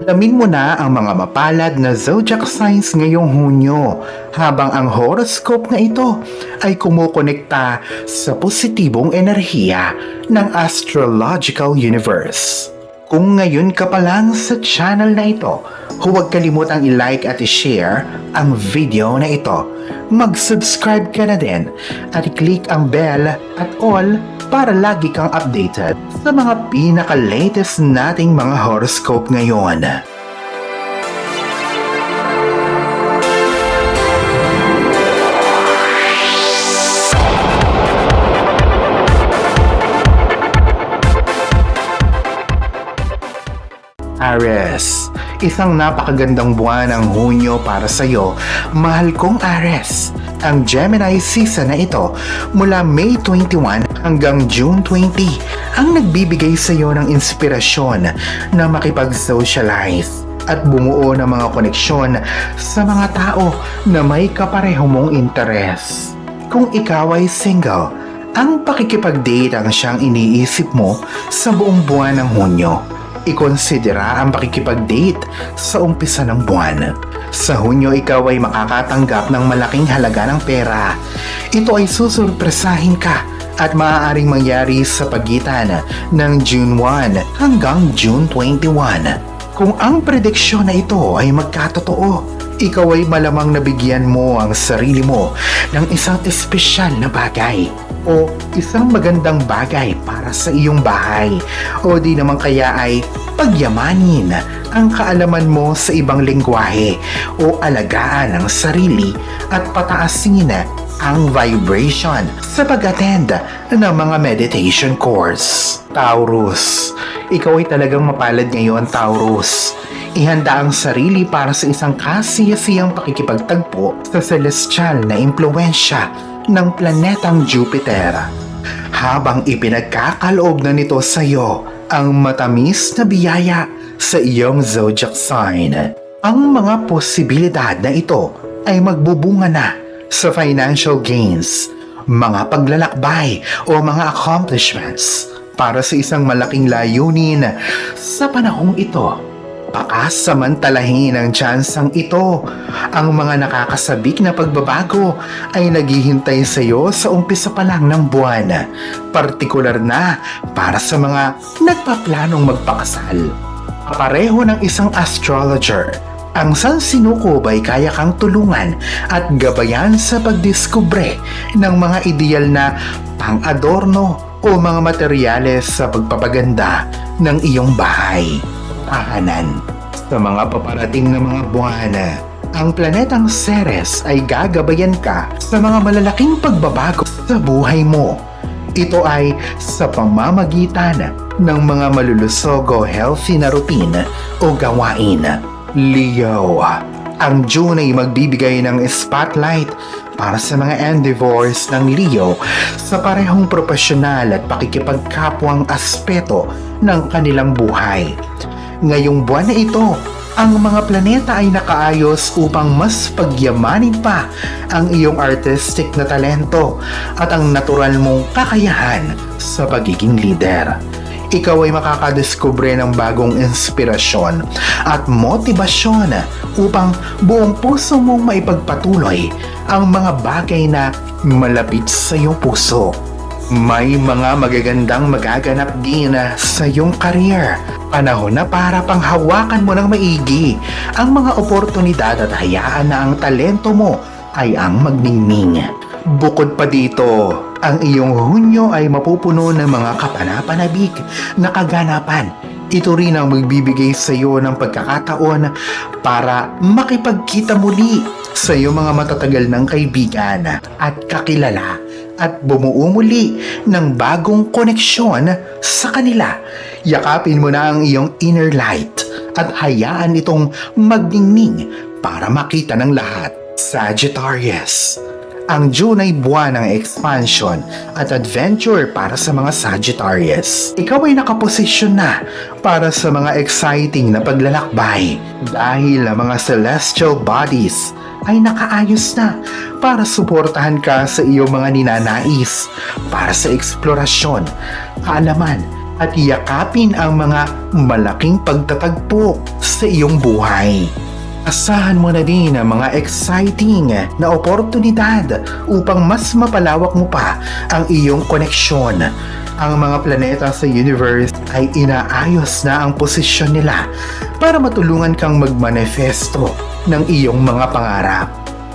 Alamin mo na ang mga mapalad na zodiac signs ngayong Hunyo habang ang horoscope na ito ay kumukonekta sa positibong enerhiya ng astrological universe. Kung ngayon ka pa lang sa channel na ito, huwag kalimutang i-like at i-share ang video na ito. Mag-subscribe ka na din at i-click ang bell at all para lagi kang updated sa mga pinaka-latest nating mga horoscope ngayon. Aries, isang napakagandang buwan ng Hunyo para sa iyo, mahal kong Aries. Ang Gemini season na ito mula May 21 hanggang June 20 ang nagbibigay sa iyo ng inspirasyon na makipag-socialize at bumuo ng mga koneksyon sa mga tao na may kapareho mong interes. Kung ikaw ay single, ang pakikipag-date ang siyang iniisip mo sa buong buwan ng Hunyo. Ikonsidera ang pakikipag-date sa umpisa ng buwan. Sa Hunyo, ikaw ay makakatanggap ng malaking halaga ng pera. Ito ay susurpresahin ka at maaaring mangyari sa pagitan ng June 1 hanggang June 21. Kung ang prediksyon na ito ay magkatotoo, ikaw ay malamang nabigyan mo ang sarili mo ng isang espesyal na bagay o isang magandang bagay para sa iyong bahay o di naman kaya ay pagyamanin ang kaalaman mo sa ibang lengguwahe o alagaan ang sarili at pataasin ang vibration sa pag-attend ng mga meditation course. Taurus, ikaw ay talagang mapalad ngayon, Taurus. Ihanda ang sarili para sa isang kasiyasiyang pakikipagtagpo sa celestial na impluensya ng planetang Jupiter. Habang ipinagkakaloob na nito sa iyo ang matamis na biyaya sa iyong zodiac sign. Ang mga posibilidad na ito ay magbubunga na sa financial gains, mga paglalakbay o mga accomplishments para sa isang malaking layunin sa panahong ito. Pakasamantalahin ang tsansang ito. Ang mga nakakasabik na pagbabago ay naghihintay sa iyo sa umpisa pa lang ng buwan, partikular na para sa mga nagpaplanong magpakasal. Pareho ng isang astrologer, ang San Sinukob ay kaya kang tulungan at gabayan sa pagdiskubre ng mga ideal na pang-adorno o mga materyales sa pagpapaganda ng iyong bahay. Tahanan. Sa mga paparating na mga buwan, ang planetang Ceres ay gagabayan ka sa mga malalaking pagbabago sa buhay mo. Ito ay sa pamamagitan ng mga malulusog o healthy na routine o gawain. Leo, ang June ay magbibigay ng spotlight para sa mga endeavors ng Leo sa parehong profesional at pakikipagkapwang aspeto ng kanilang buhay. Ngayong buwan na ito, ang mga planeta ay nakaayos upang mas pagyamanin pa ang iyong artistic na talento at ang natural mong kakayahan sa pagiging leader. Ikaw ay makakadiskubre ng bagong inspirasyon at motibasyon upang buong puso mong maipagpatuloy ang mga bagay na malapit sa iyong puso. May mga magagandang magaganap din sa iyong career. Panahon na para panghawakan mo ng maigi ang mga oportunidad at hayaan na ang talento mo ay ang magningning. Bukod pa dito, ang iyong Hunyo ay mapupuno ng mga kapanapanabik na kaganapan. Ito rin ang magbibigay sa iyo ng pagkakataon para makipagkita muli sa iyong mga matatagal ng kaibigan at kakilala at bumuo muli ng bagong koneksyon sa kanila. Yakapin mo na ang iyong inner light at hayaan itong magningning para makita ng lahat. Sagittarius, ang June ay buwan ng expansion at adventure para sa mga Sagittarius. Ikaw ay nakaposisyon na para sa mga exciting na paglalakbay dahil ang mga celestial bodies ay nakaayos na para suportahan ka sa iyong mga ninanais para sa eksplorasyon, kaalaman at yakapin ang mga malaking pagtatagpo sa iyong buhay. Asahan mo na din ang mga exciting na oportunidad upang mas mapalawak mo pa ang iyong koneksyon. Ang mga planeta sa universe ay inaayos na ang posisyon nila para matulungan kang magmanifesto ng iyong mga pangarap.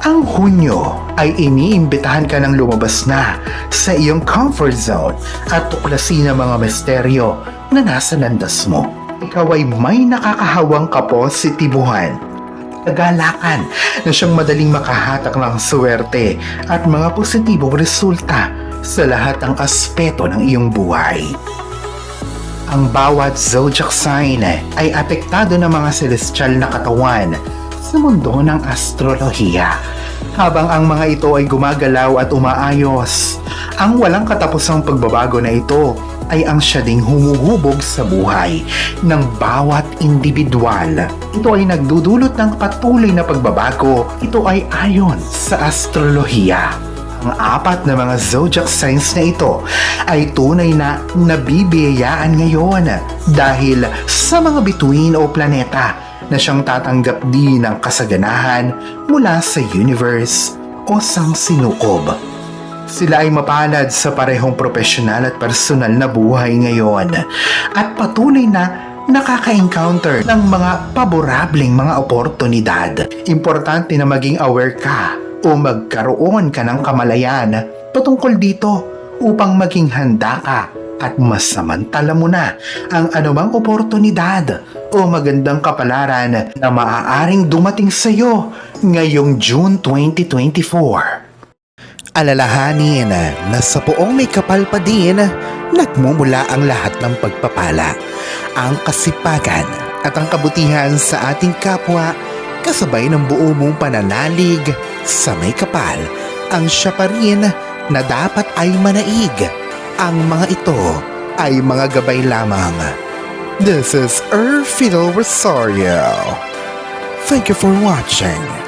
Ang Hunyo ay iniimbitahan ka ng lumabas na sa iyong comfort zone at tuklasin ang mga misteryo na nasa landas mo. Ikaw ay may nakakahawang kapositibuhan, kagalakan na siyang madaling makahatak ng swerte at mga positibong resulta sa lahat ng aspeto ng iyong buhay. Ang bawat zodiac sign ay apektado ng mga celestial na katawan sa mundo ng astrolohiya. Habang ang mga ito ay gumagalaw at umaayos, ang walang katapusang pagbabago na ito ay ang siya ding humuhubog sa buhay ng bawat individual. Ito ay nagdudulot ng patuloy na pagbabago. Ito ay ayon sa astrolohiya. Ang apat na mga zodiac signs na ito ay tunay na nabibiyayaan ngayon dahil sa mga bituin o planeta na siyang tatanggap din ng kasaganahan mula sa universe o sangsinukob. Sila ay mapalad sa parehong profesional at personal na buhay ngayon at patuloy na nakaka-encounter ng mga paborableng mga oportunidad. Importante na maging aware ka o magkaroon ka ng kamalayan patungkol dito upang maging handa ka at masamantala mo na ang anumang oportunidad o magandang kapalaran na maaaring dumating sa iyo ngayong June 2024. Alalahanin na sa poong may kapal pa din, nagmumula ang lahat ng pagpapala, ang kasipagan at ang kabutihan sa ating kapwa kasabay ng buo mong pananalig sa may kapal. Ang siya pa rin na dapat ay manaig. Ang mga ito ay mga gabay lamang. This is Fidel Rosario. Thank you for watching.